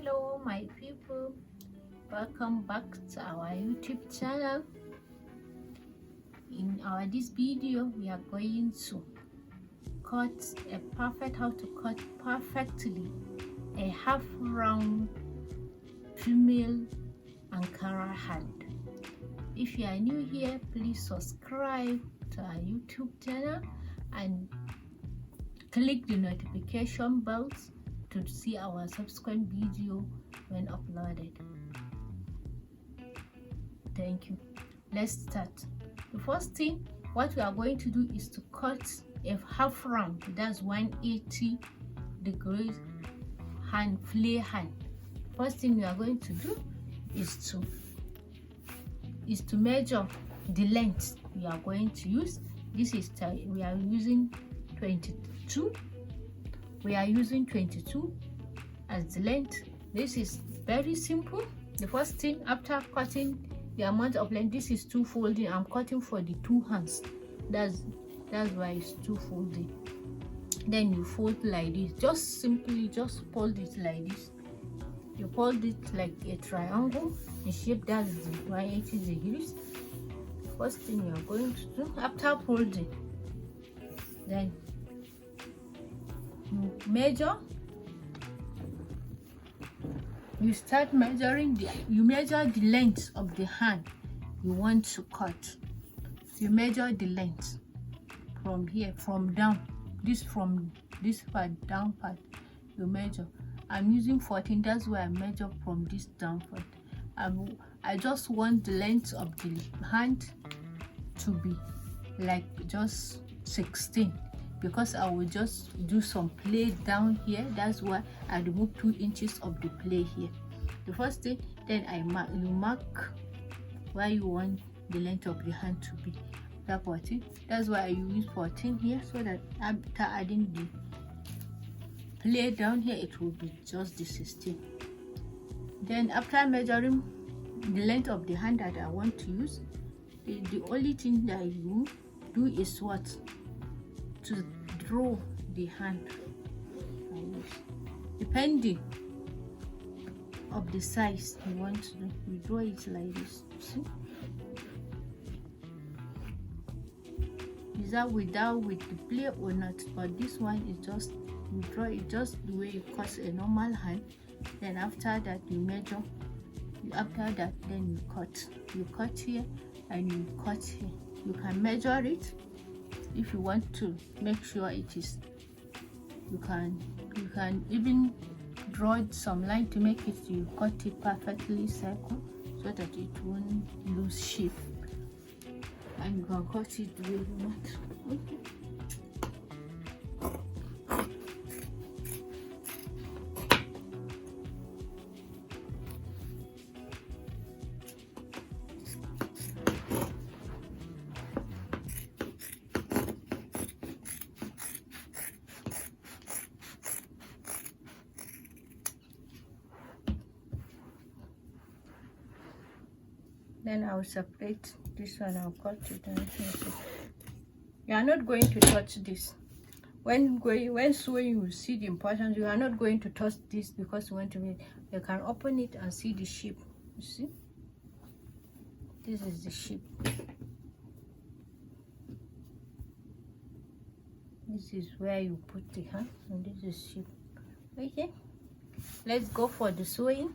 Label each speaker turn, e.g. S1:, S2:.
S1: Hello my people, welcome back to our YouTube channel. In this video we are going to cut how to cut perfectly a half round female Ankara hand. If you are new here, please subscribe to our YouTube channel and click the notification bell to see our subsequent video when uploaded. Thank you. Let's start. The first thing what we are going to do is to cut a half round, that's 180 degrees hand, flare hand. First thing we are going to do is to measure the length we are going to use. This is we are using 22. We are using 22 as the length. This is very simple. The first thing after cutting the amount of length, this is 2 folding. I'm cutting for the 2 hands. That's why it's 2 folding. Then you fold like this. Just simply fold it like this. You fold it like a triangle. The shape that's the 180 degrees. First thing you are going to do after folding, then you measure. You start measuring you measure the length of the hand you want to cut. You measure the length from here, from down, from this part, down part. You measure. I'm using 14. That's why I measure from this down part. I just want the length of the hand to be like just 16, because I will just do some play down here. That's why I remove 2 inches of the play here. The first thing, then you mark where you want the length of the hand to be. That 14. That's why I use 14 here, so that after adding the play down here, it will be just the 16. Then after measuring the length of the hand that I want to use, the only thing that you do is what? To draw the hand like this. Depending of the size you want to do, you draw it like this. See? Is that with the play or not? But this one is just, you draw it just the way you cut a normal hand. Then after that you measure. After that then you cut. You cut here and you cut here. You can measure it. If you want to make sure it is, you can even draw some line to make it, you cut it perfectly circle so that it won't lose shape, and you can cut it the way you want. Then I'll separate this one. I'll cut it. You are not going to touch this. When sewing, you will see the importance. You are not going to touch this, because you want to make. You can open it and see the shape. You see, this is the shape. This is where you put the hand, and this is shape. Okay, let's go for the sewing.